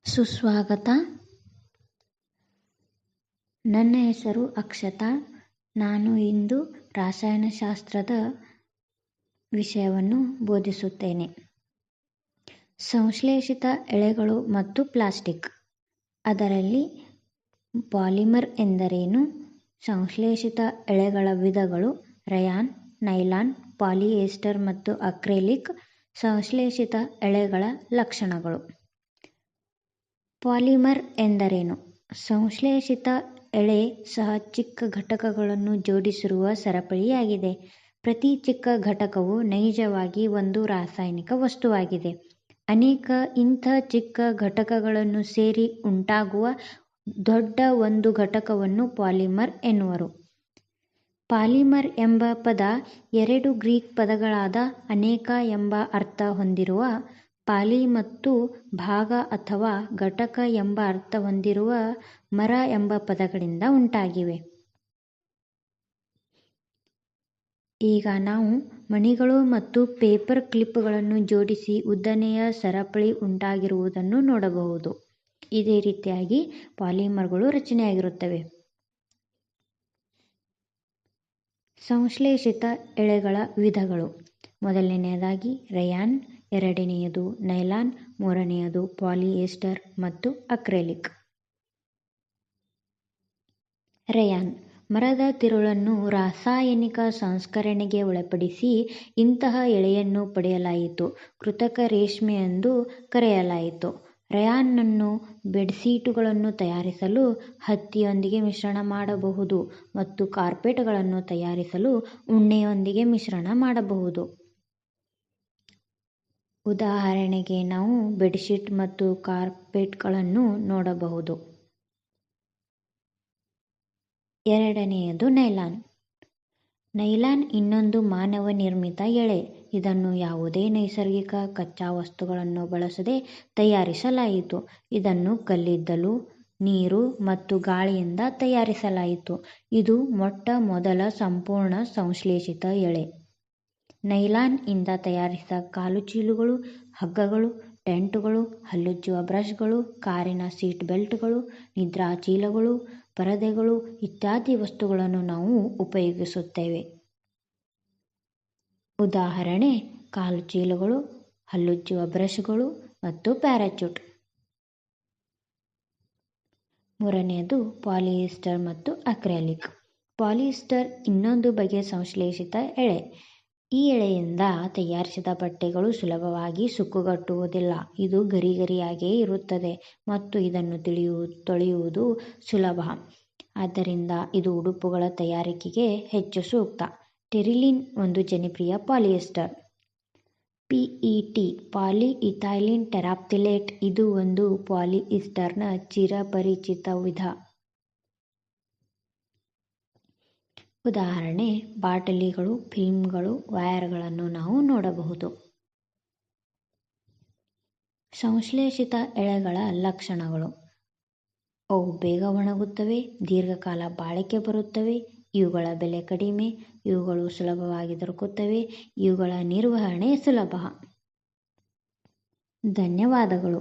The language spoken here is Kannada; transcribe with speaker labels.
Speaker 1: ಸುಸ್ವಾಗತ. ನನ್ನ ಹೆಸರು ಅಕ್ಷತಾ. ನಾನು ಇಂದು ರಸಾಯನಶಾಸ್ತ್ರದ ವಿಷಯವನ್ನು ಬೋಧಿಸುತ್ತೇನೆ. ಸಂಶ್ಲೇಷಿತ ಎಳೆಗಳು ಮತ್ತು ಪ್ಲಾಸ್ಟಿಕ್. ಅದರಲ್ಲಿ ಪಾಲಿಮರ್ ಎಂದರೇನು? ಸಂಶ್ಲೇಷಿತ ಎಳೆಗಳ ವಿಧಗಳು: ರಯಾನ್, ನೈಲಾನ್, ಪಾಲಿಯೆಸ್ಟರ್ ಮತ್ತು ಅಕ್ರಿಲಿಕ್. ಸಂಶ್ಲೇಷಿತ ಎಳೆಗಳ ಲಕ್ಷಣಗಳು. ಪಾಲಿಮರ್ ಎಂದರೇನು? ಸಂಶ್ಲೇಷಿತ ಎಳೆ ಸಹ ಚಿಕ್ಕ ಘಟಕಗಳನ್ನು ಜೋಡಿಸಿರುವ ಸರಪಳಿಯಾಗಿದೆ. ಪ್ರತಿ ಚಿಕ್ಕ ಘಟಕವು ನೈಜವಾಗಿ ಒಂದು ರಾಸಾಯನಿಕ ವಸ್ತುವಾಗಿದೆ. ಅನೇಕ ಇಂಥ ಚಿಕ್ಕ ಘಟಕಗಳನ್ನು ಸೇರಿ ಉಂಟಾಗುವ ದೊಡ್ಡ ಒಂದು ಘಟಕವನ್ನು ಪಾಲಿಮರ್ ಎನ್ನುವರು. ಪಾಲಿಮರ್ ಎಂಬ ಪದ ಎರಡು ಗ್ರೀಕ್ ಪದಗಳಾದ ಅನೇಕ ಎಂಬ ಅರ್ಥ ಹೊಂದಿರುವ ಪಾಲಿ ಮತ್ತು ಭಾಗ ಅಥವಾ ಘಟಕ ಎಂಬ ಅರ್ಥ ಹೊಂದಿರುವ ಮರ ಎಂಬ ಪದಗಳಿಂದ ಉಂಟಾಗಿವೆ. ಈಗ ನಾವು ಮಣಿಗಳು ಮತ್ತು ಪೇಪರ್ ಕ್ಲಿಪ್ಗಳನ್ನು ಜೋಡಿಸಿ ಉದ್ದನೆಯ ಸರಪಳಿ ಉಂಟಾಗಿರುವುದನ್ನು ನೋಡಬಹುದು. ಇದೇ ರೀತಿಯಾಗಿ ಪಾಲಿಮರ್ಗಳು ರಚನೆಯಾಗಿರುತ್ತವೆ. ಸಂಶ್ಲೇಷಿತ ಎಳೆಗಳ ವಿಧಗಳು: ಮೊದಲನೆಯದಾಗಿ ರಯಾನ್, ಎರಡನೆಯದು ನೈಲಾನ್, ಮೂರನೆಯದು ಪಾಲಿಯೆಸ್ಟರ್ ಮತ್ತು ಅಕ್ರಿಲಿಕ್. ರಯಾನ್: ಮರದ ತಿರುಳನ್ನು ರಾಸಾಯನಿಕ ಸಂಸ್ಕರಣೆಗೆ ಒಳಪಡಿಸಿ ಇಂತಹ ಎಳೆಯನ್ನು ಪಡೆಯಲಾಯಿತು. ಕೃತಕ ರೇಷ್ಮೆ ಎಂದು ಕರೆಯಲಾಯಿತು. ರಯಾನ್ನನ್ನು ಬೆಡ್ಶೀಟುಗಳನ್ನು ತಯಾರಿಸಲು ಹತ್ತಿಯೊಂದಿಗೆ ಮಿಶ್ರಣ ಮಾಡಬಹುದು ಮತ್ತು ಕಾರ್ಪೆಟ್ಗಳನ್ನು ತಯಾರಿಸಲು ಉಣ್ಣೆಯೊಂದಿಗೆ ಮಿಶ್ರಣ ಮಾಡಬಹುದು. ಉದಾಹರಣೆಗೆ ನಾವು ಬೆಡ್ಶೀಟ್ ಮತ್ತು ಕಾರ್ಪೆಟ್ಗಳನ್ನು ನೋಡಬಹುದು. ಎರಡನೆಯದು ನೈಲಾನ್. ನೈಲಾನ್ ಇನ್ನೊಂದು ಮಾನವ ನಿರ್ಮಿತ ಎಳೆ. ಇದನ್ನು ಯಾವುದೇ ನೈಸರ್ಗಿಕ ಕಚ್ಚಾ ವಸ್ತುಗಳನ್ನು ಬಳಸದೆ ತಯಾರಿಸಲಾಯಿತು. ಇದನ್ನು ಕಲ್ಲಿದ್ದಲು, ನೀರು ಮತ್ತು ಗಾಳಿಯಿಂದ ತಯಾರಿಸಲಾಯಿತು. ಇದು ಮೊಟ್ಟ ಮೊದಲ ಸಂಪೂರ್ಣ ಸಂಶ್ಲೇಷಿತ ಎಳೆ. ನೈಲಾನ್ ಇಂದ ತಯಾರಿಸಿದ ಕಾಲುಚೀಲಗಳು, ಹಗ್ಗಗಳು, ಟೆಂಟುಗಳು, ಹಲ್ಲುಜ್ಜುವ ಬ್ರಷ್ಗಳು, ಕಾರಿನ ಸೀಟ್ ಬೆಲ್ಟ್ಗಳು, ನಿದ್ರಾಚೀಲಗಳು, ಪರದೆಗಳು ಇತ್ಯಾದಿ ವಸ್ತುಗಳನ್ನು ನಾವು ಉಪಯೋಗಿಸುತ್ತೇವೆ. ಉದಾಹರಣೆ: ಕಾಲುಚೀಲಗಳು, ಹಲ್ಲುಜ್ಜುವ ಬ್ರಷ್ಗಳು ಮತ್ತು ಪ್ಯಾರಾಚೂಟ್. ಮೂರನೆಯದು ಪಾಲಿಯೆಸ್ಟರ್ ಮತ್ತು ಅಕ್ರಿಲಿಕ್. ಪಾಲಿಯೆಸ್ಟರ್ ಇನ್ನೊಂದು ಬಗೆಯ ಸಂಶ್ಲೇಷಿತ ಎಳೆ. ಈ ಎಳೆಯಿಂದ ತಯಾರಿಸಿದ ಬಟ್ಟೆಗಳು ಸುಲಭವಾಗಿ ಸುಕ್ಕುಗಟ್ಟುವುದಿಲ್ಲ. ಇದು ಗರಿಗರಿಯಾಗಿಯೇ ಇರುತ್ತದೆ ಮತ್ತು ಇದನ್ನು ತೊಳೆಯುವುದು ಸುಲಭ. ಆದ್ದರಿಂದ ಇದು ಉಡುಪುಗಳ ತಯಾರಿಕೆಗೆ ಹೆಚ್ಚು ಸೂಕ್ತ. ಟೆರಿಲಿನ್ ಒಂದು ಜನಪ್ರಿಯ ಪಾಲಿಯೆಸ್ಟರ್. ಪಿಇಟಿ ಪಾಲಿಇಥೈಲೀನ್ ಟೆರಾಪ್ಥಿಲೇಟ್ ಇದು ಒಂದು ಪಾಲಿಯೆಸ್ಟರ್ನ ಚಿರಪರಿಚಿತ ವಿಧ. ಉದಾಹರಣೆ: ಬಾಟಲಿಗಳು, ಫಿಲ್ಮ್ಗಳು, ವೈರ್ಗಳನ್ನು ನಾವು ನೋಡಬಹುದು. ಸಂಶ್ಲೇಷಿತ ಎಳೆಗಳ ಲಕ್ಷಣಗಳು: ಅವು ಬೇಗ ಒಣಗುತ್ತವೆ, ದೀರ್ಘಕಾಲ ಬಾಳಿಕೆ ಬರುತ್ತವೆ, ಇವುಗಳ ಬೆಲೆ ಕಡಿಮೆ, ಇವುಗಳು ಸುಲಭವಾಗಿ ದೊರಕುತ್ತವೆ, ಇವುಗಳ ನಿರ್ವಹಣೆ ಸುಲಭ. ಧನ್ಯವಾದಗಳು.